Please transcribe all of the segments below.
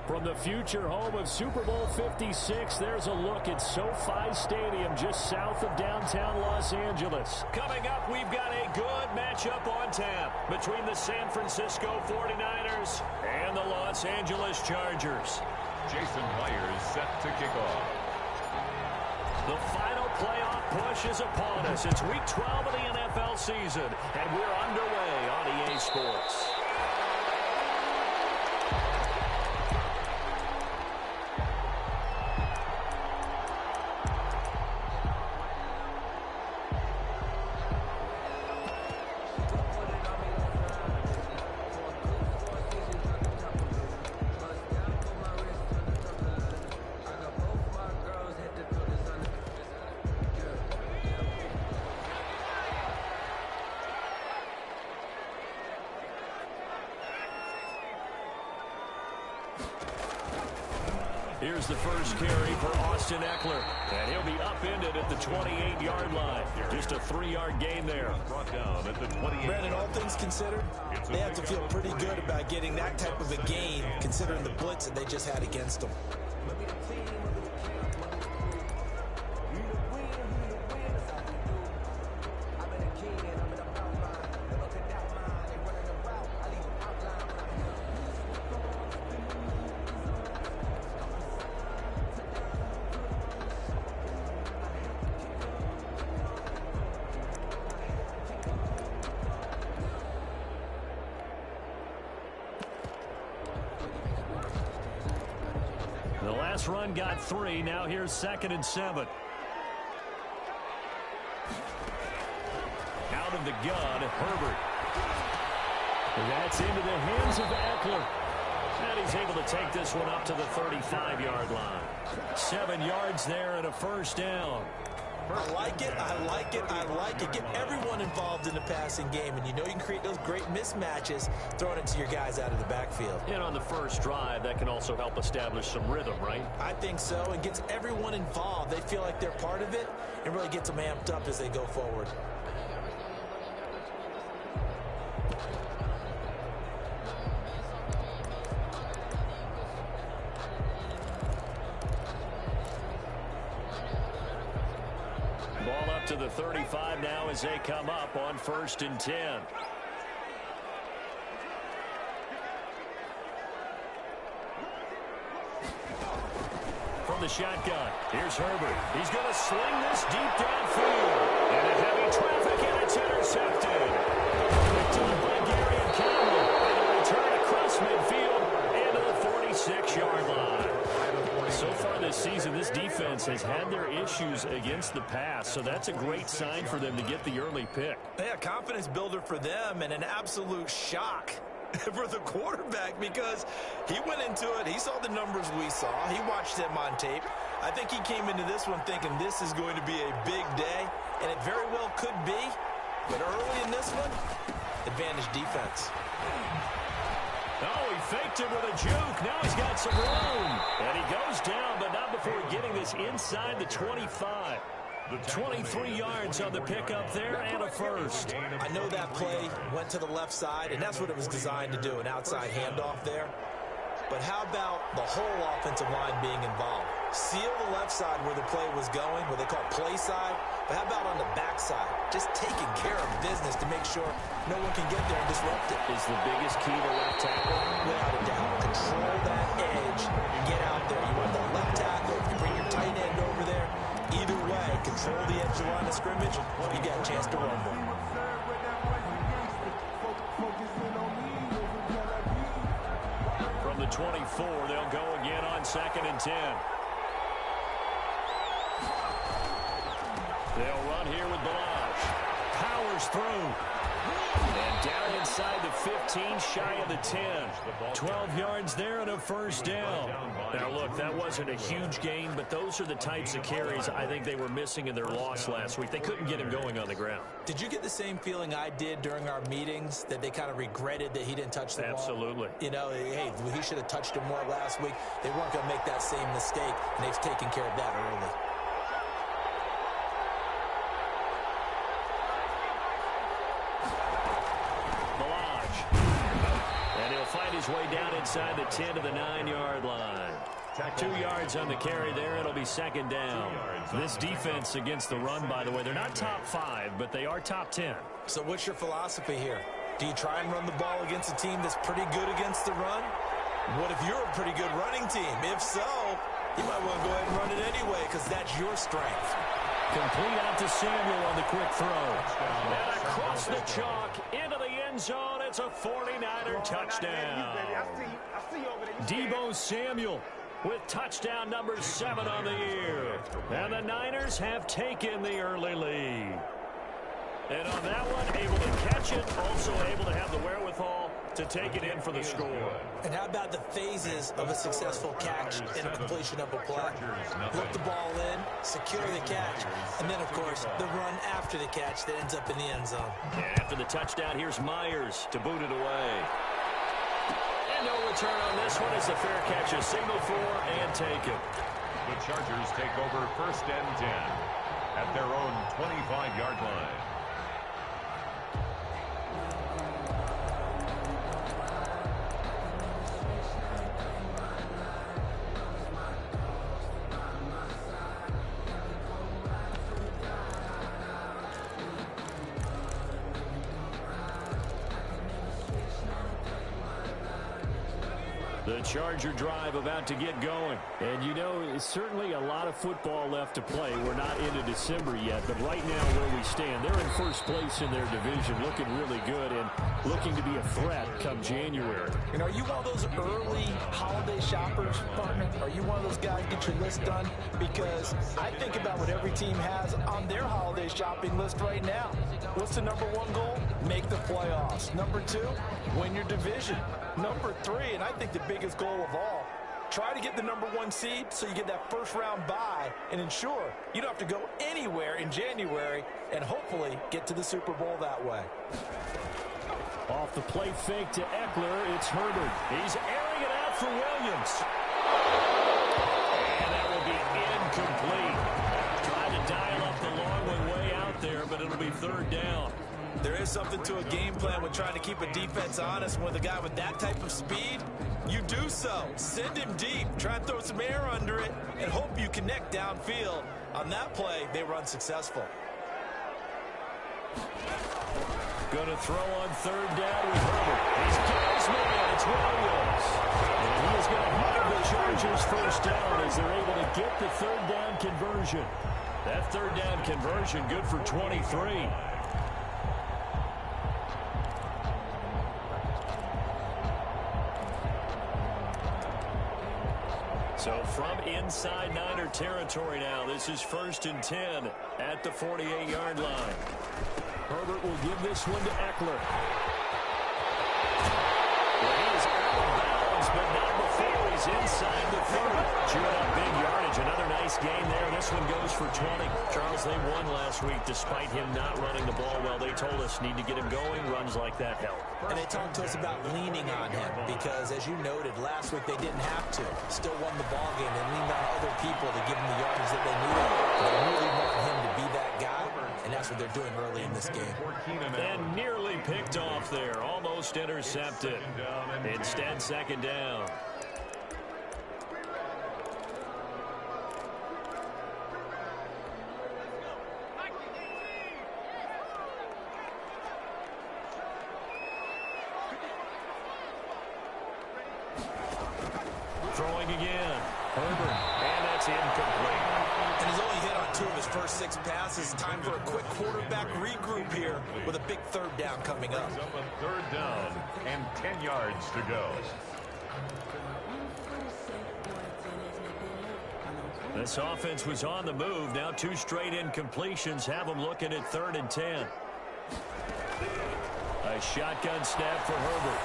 From the future home of Super Bowl 56, there's a look at SoFi Stadium just south of downtown Los Angeles. Coming up, we've got a good matchup on tap between the San Francisco 49ers and the Los Angeles Chargers. Jason Myers set to kick off. The final playoff push is upon us. It's Week 12 of the NFL season, and we're underway on EA Sports. Here's the first carry for Austin Eckler, and he'll be upended at the 28-yard line. Just a 3-yard gain there. Brought down at the 28. Brandon, all things considered, they have to feel pretty good about getting that type of a gain, considering the blitz that they just had against them. The last run got 3. Now here's 2nd and 7. Out of the gun, Herbert. That's into the hands of Eckler. And he's able to take this one up to the 35-yard line. 7 yards there and a first down. I like it, I like it, I like it. Get everyone involved in the passing game, and you know you can create those great mismatches throwing it to your guys out of the backfield. And on the first drive, that can also help establish some rhythm, right? I think so. It gets everyone involved. They feel like they're part of it, and really gets them amped up as they go forward. Ball up to the 35 now as they come up on 1st and 10. From the shotgun, here's Herbert. He's going to sling this deep downfield. And a heavy traffic, and it's intercepted. Picked up by Gary and Campbell. And a return across midfield into the 46-yard line. So far this season, this defense has had their issues against the pass, so that's a great sign for them to get the early pick. Yeah, confidence builder for them and an absolute shock for the quarterback because he went into it. He saw the numbers we saw. He watched them on tape. I think he came into this one thinking this is going to be a big day, and it very well could be. But early in this one, advantage defense. Oh, he faked him with a juke. Now he's got some room. And he goes down, but not before getting this inside the 25. 23 yards on the pickup there and a first. I know that play went to the left side, and that's what it was designed to do, an outside handoff there. But how about the whole offensive line being involved? Seal the left side where the play was going, what they call play side. But how about on the back side? Just taking care of business to make sure no one can get there and disrupt it. Is the biggest key to left tackle? Without a doubt. Control that edge and get out there. You want the left tackle, if you bring your tight end over there, either way, control the edge of the line of scrimmage, you got a chance to rumble. From the 24, they'll go again on 2nd and 10. They'll run here with Balaj. Powers through. And down inside the 15, shy of the 10. 12 yards there and a first down. Now, look, that wasn't a huge gain, but those are the types of carries I think they were missing in their loss last week. They couldn't get him going on the ground. Did you get the same feeling I did during our meetings, that they kind of regretted that he didn't touch the ball? Absolutely. You know, hey, he should have touched him more last week. They weren't going to make that same mistake, and they've taken care of that early. Find his way down inside the 10 to the 9-yard line. 2 yards on the carry there. It'll be second down. This defense against the run, by the way, they're not top 5, but they are top 10. So what's your philosophy here? Do you try and run the ball against a team that's pretty good against the run? What if you're a pretty good running team? If so, you might want to go ahead and run it anyway because that's your strength. Complete out to Samuel on the quick throw. And across the chalk into the end zone. It's a 49er touchdown. Deebo Samuel with touchdown number 7 on the year. And the Niners have taken the early lead. And on that one, able to catch it, also able to have the wherewithal to take it in for the score. And how about the phases of a successful catch and a completion of a play? Look the ball in, secure the catch, and then, of course, the run after the catch that ends up in the end zone. And after the touchdown, here's Myers to boot it away. And no return on this one as the fair catch is signaled for and taken. The Chargers take over 1st and 10 at their own 25-yard line. The Charger drive about to get going. And, you know, it's certainly a lot of football left to play. We're not into December yet, but right now where we stand, they're in first place in their division, looking really good and looking to be a threat come January. And are you one of those early holiday shoppers, partner? Are you one of those guys get your list done? Because I think about what every team has on their holiday shopping list right now. What's the number 1 goal? Make the playoffs. Number 2, win your division. Number 3, and I think the biggest goal of all, try to get the number 1 seed so you get that first-round bye and ensure you don't have to go anywhere in January and hopefully get to the Super Bowl that way. Off the play fake to Eckler, it's Herbert. He's airing it out for Williams. And that will be incomplete. Trying to dial up the long one way out there, but it'll be 3rd down. There is something to a game plan with trying to keep a defense honest. With a guy with that type of speed, you do so. Send him deep. Try and throw some air under it and hope you connect downfield. On that play, they run successful. Going to throw on 3rd down with Herbert. He's got his man. It's Williams. And he is going to have the Chargers first down as they're able to get the 3rd down conversion. That 3rd down conversion good for 23. So from inside Niner territory now, this is 1st and 10 at the 48-yard line. Herbert will give this one to Eckler. Well, he is out of bounds, but not before he's inside the 30. Chewing up big yardage. Another nice gain there. This one goes for 20. Charles, they won last week despite him not running the ball well. They told us need to get him going. Runs like that help. And they talked to us about leaning on him because, as you noted, last week they didn't have to. Still won the ball game. They leaned on other people to give him the yardage that they needed. They really want him to be that guy, and that's what they're doing early in this game. And nearly picked off there. Almost intercepted. Instead, 2nd down. Throwing again. Herbert. And that's incomplete. And he's only hit on 2 of his first 6 passes. Time for a quick quarterback regroup here with a big 3rd down coming up. Up a 3rd down and 10 yards to go. This offense was on the move. Now 2 straight incompletions have them looking at 3rd and 10. A shotgun snap for Herbert.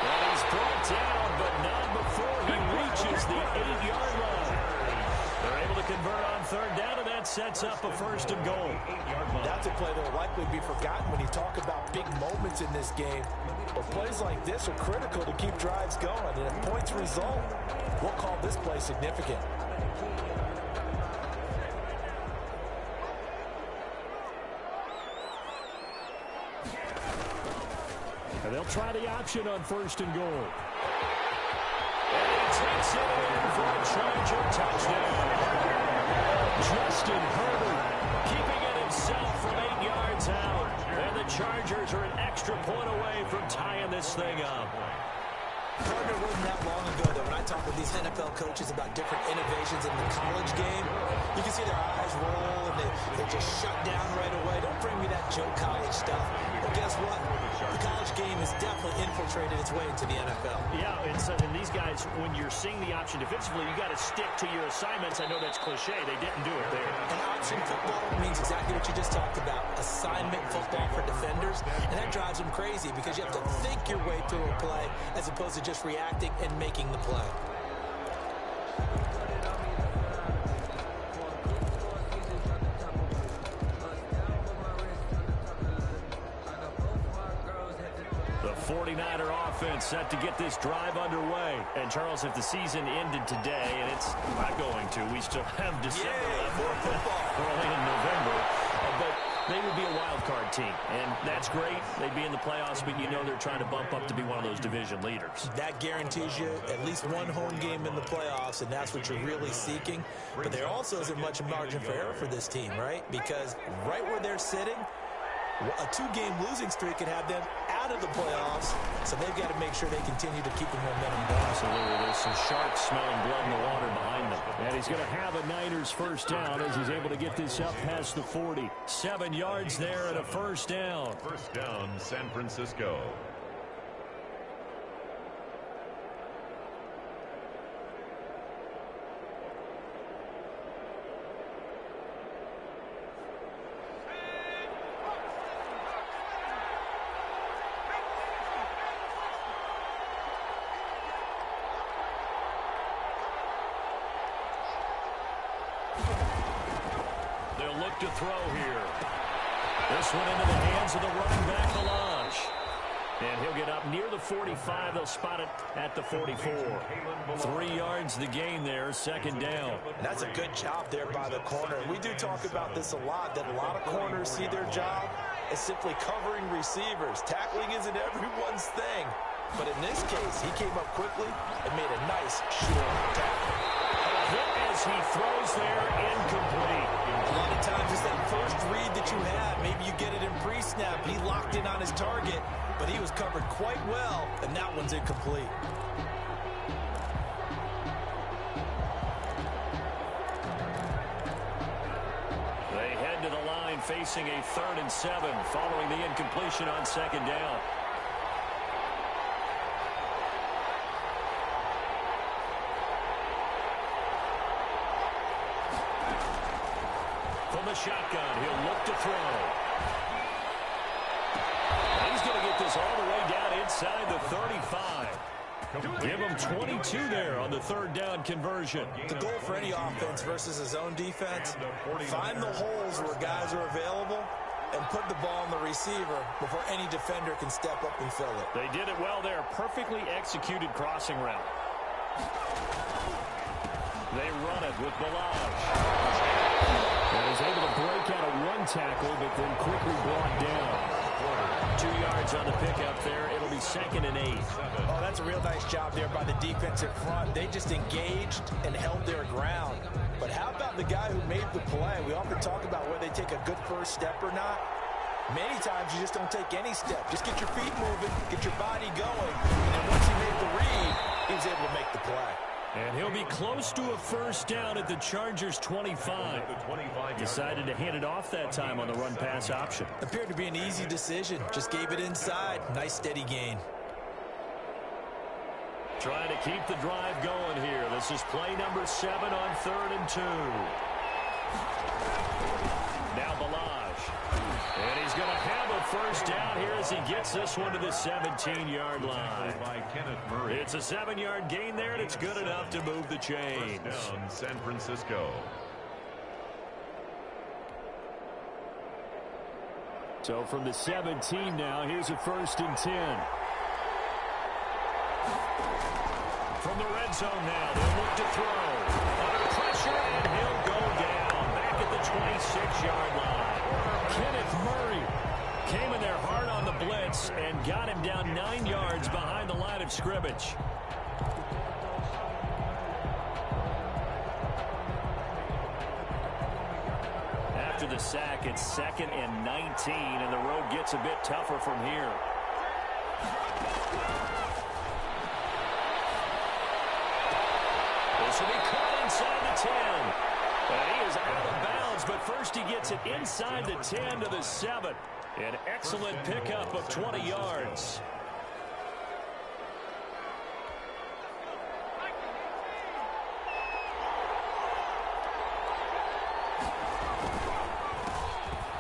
And he's brought down, but not before he reaches the 8-yard line. They're able to convert on 3rd down, and that sets up a 1st and goal. That's a play that will likely be forgotten when you talk about big moments in this game. But plays like this are critical to keep drives going. And if points result, we'll call this play significant. And they'll try the option on 1st and goal. Charger touchdown. Justin Herbert keeping it himself from 8 yards out. And the Chargers are an extra point away from tying this thing up. Partner, wasn't that long ago that when I talk with these NFL coaches about different innovations in the college game, you can see their eyes roll and they just shut down right away. Don't bring me that Joe College stuff. Well, guess what? The college game has definitely infiltrated its way into the NFL. Yeah, and these guys, when you're seeing the option defensively, you got to stick to your assignments. I know that's cliche. They didn't do it there. And option football means exactly what you just talked about. Assignment football for defenders. And that drives them crazy because you have to think your way through a play as opposed to just reacting and making the play. The 49er offense set to get this drive underway. And, Charles, if the season ended today, and it's not going to, we still have December left. More football. We're only in November. But they would be a wild card team, and that's great. They'd be in the playoffs, but you know they're trying to bump up to be one of those division leaders. That guarantees you at least one home game in the playoffs, and that's what you're really seeking. But there also isn't much margin for error for this team, right? Because right where they're sitting, a 2-game losing streak could have them out of the playoffs, so they've got to make sure they continue to keep the momentum going. Absolutely. There's some sharks smelling blood in the water behind them. And he's going to have a Niners first down as he's able to get this up past the 40. 7 yards there and a first down. First down, San Francisco. They'll look to throw here. This one into the hands of the running back, Balaj. And he'll get up near the 45. They'll spot it at the 44. 3 yards the gain there, second down. And that's a good job there by the corner. We do talk about this a lot, that a lot of corners see their job as simply covering receivers. Tackling isn't everyone's thing. But in this case, he came up quickly and made a nice short tackle. Hit as he throws there, incomplete. A lot of times it's that first read that you have. Maybe you get it in pre-snap. He locked in on his target, but he was covered quite well, and that one's incomplete. They head to the line facing a 3rd and 7 following the incompletion on second down. From the shotgun, he'll look to throw. He's going to get this all the way down inside the 35. Give him 22 there on the 3rd down conversion. The goal for any offense versus his own defense, find the holes where guys are available and put the ball on the receiver before any defender can step up and fill it. They did it well there. Perfectly executed crossing route. They run it with Balaj. And he's able to break out of one tackle, but then quickly brought down. 2 yards on the pickup there. It'll be 2nd and 8. Oh, that's a real nice job there by the defensive front. They just engaged and held their ground. But how about the guy who made the play? We often talk about whether they take a good first step or not. Many times you just don't take any step. Just get your feet moving, get your body going. And then once he made the read, he was able to make the play. And he'll be close to a first down at the Chargers' 25. Decided to hand it off that time on the run-pass option. Appeared to be an easy decision. Just gave it inside. Nice steady gain. Trying to keep the drive going here. This is play number 7 on 3rd and 2. Now Balaj. And he's going to have a first down here as he gets this one to the 17-yard line. It's a 7-yard gain there, and it's good enough to move the chains. First down, San Francisco. So from the 17 now, here's a 1st and 10. From the red zone now, they'll look to throw. Under pressure, and he'll go down back at the 26-yard line. Kenneth Murray came in there hard on the blitz and got him down 9 yards behind the line of scrimmage. the sack. It's 2nd and 19, and the road gets a bit tougher from here. This will be caught inside the 10. And he is out of bounds, but first he gets it inside the 10 to the 7. An excellent pickup of 20 yards.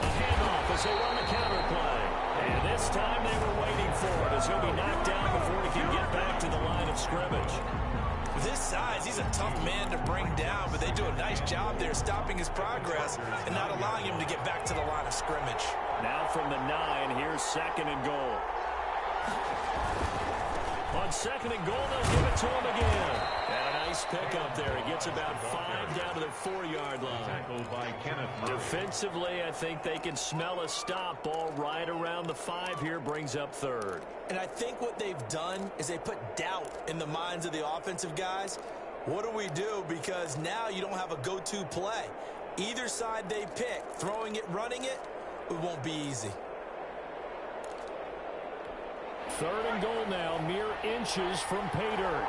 A handoff as they run the counter play. And this time they were waiting for it as he'll be knocked down before he can get back to the line of scrimmage. This size, he's a tough man to bring down, but they do a nice job there stopping his progress and not allowing him to get back to the line of scrimmage. Now from the 9, here's 2nd and goal. On 2nd and goal, they'll give it to him again. And a nice pickup there. He gets about 5 down to the 4-yard line. Tackled by Kenneth Murray. Defensively, I think they can smell a stop. Ball right around the 5 here, brings up 3rd. And I think what they've done is they put doubt in the minds of the offensive guys. What do we do? Because now you don't have a go-to play. Either side they pick, throwing it, running it, it won't be easy. 3rd and goal now, mere inches from pay dirt.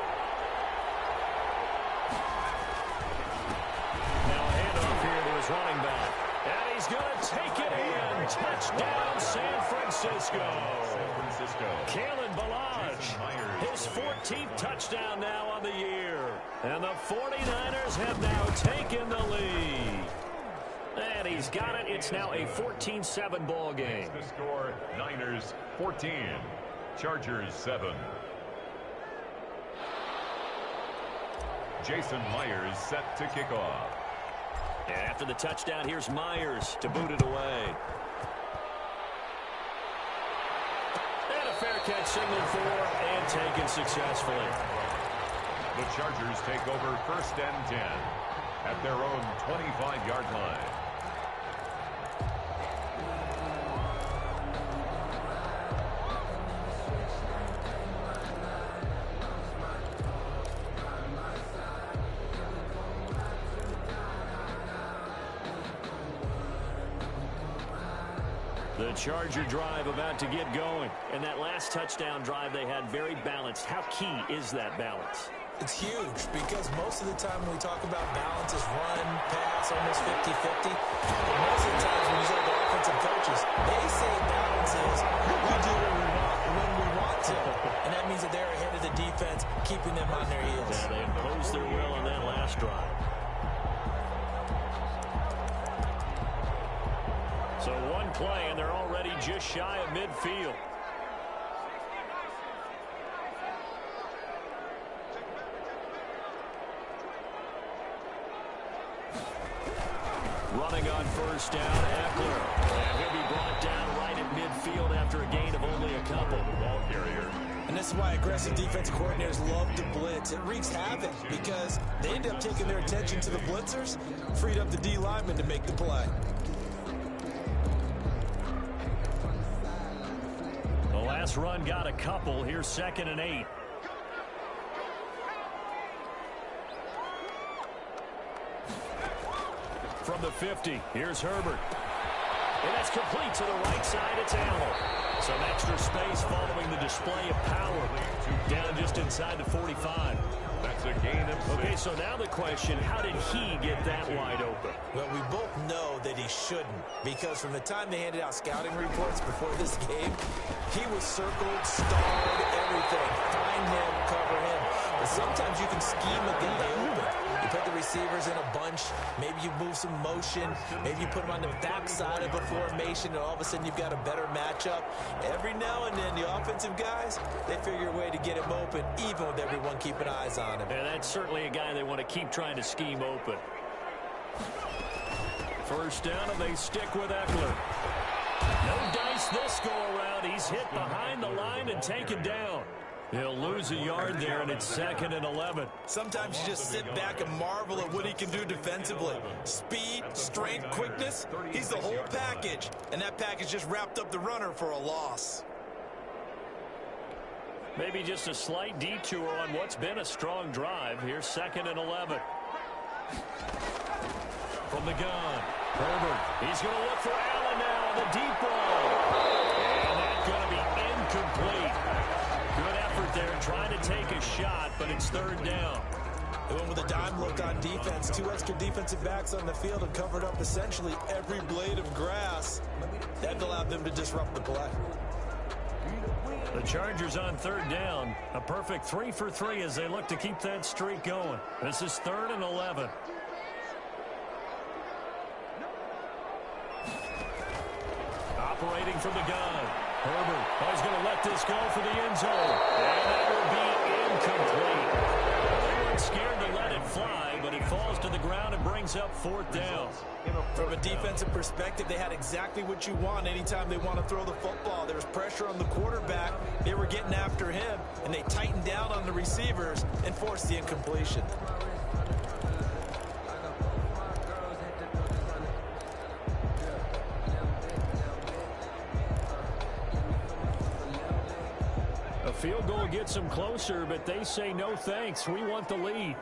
Now a handoff here to his running back. And he's going to take it in. Touchdown, San Francisco. Kalen Ballage, his 14th touchdown now on the year. And the 49ers have now taken the lead. And he's got it. It's now a 14-7 ball game. The score, Niners 14, Chargers 7. Jason Myers set to kick off. And after the touchdown, here's Myers to boot it away. And a fair catch signaled for and taken successfully. The Chargers take over 1st and 10 at their own 25-yard line. The Charger drive about to get going. And that last touchdown drive they had very balanced. How key is that balance? It's huge because most of the time when we talk about balance is run, pass, almost 50-50. And most of the times when you say the offensive coaches, they say balance is we do what we want when we want to. And that means that they're ahead of the defense, keeping them on their heels. Yeah, they imposed their will on that last drive. So one play, and they're already just shy of midfield. Running on 1st down, Eckler. And he'll be brought down right at midfield after a gain of only a couple. The ball carrier. And this is why aggressive defensive coordinators love to blitz. It wreaks havoc because they end up taking their attention to the blitzers, freed up the D lineman to make the play. The last run got a couple. Here's 2nd and 8. From the 50, here's Herbert. And that's complete to the right side. It's Allen. Some extra space following the display of power. Down just inside the 45. That's a gain of 6. Okay, so now the question, how did he get that wide open? Well, we both know that he shouldn't because from the time they handed out scouting reports before this game, he was circled, starred, everything. Find him, cover him. But sometimes you can scheme a guy open. You put the receivers in a bunch. Maybe you move some motion. Maybe you put them on the backside of a formation, and all of a sudden you've got a better matchup. Every now and then, the offensive guys, they figure a way to get him open, even with everyone keeping eyes on him. And that's certainly a guy they want to keep trying to scheme open. 1st down, and they stick with Eckler. No dice this go-around. He's hit behind the line and taken down. He'll lose a yard there, and it's 2nd and 11. Sometimes you just sit back and marvel at what he can do defensively. Speed, strength, quickness, he's the whole package. And that package just wrapped up the runner for a loss. Maybe just a slight detour on what's been a strong drive. Here's 2nd and 11. From the gun, Herbert, he's going to look for Allen now on the deep ball. And that's going to be incomplete. Good effort there trying to take a shot, but it's third down. They went with a dime look on defense. 2 extra defensive backs on the field and covered up essentially every blade of grass. That allowed them to disrupt the play. The Chargers on third down. A perfect 3 for 3 as they look to keep that streak going. This is 3rd and 11. Operating from the gun. Herbert is going to let this go for the end zone. And that will be incomplete. They weren't scared to let it fly, but it falls to the ground and brings up 4th down. From a defensive perspective, they had exactly what you want anytime they want to throw the football. There was pressure on the quarterback. They were getting after him, and they tightened down on the receivers and forced the incompletion. A field goal gets them closer, but they say no thanks. We want the lead.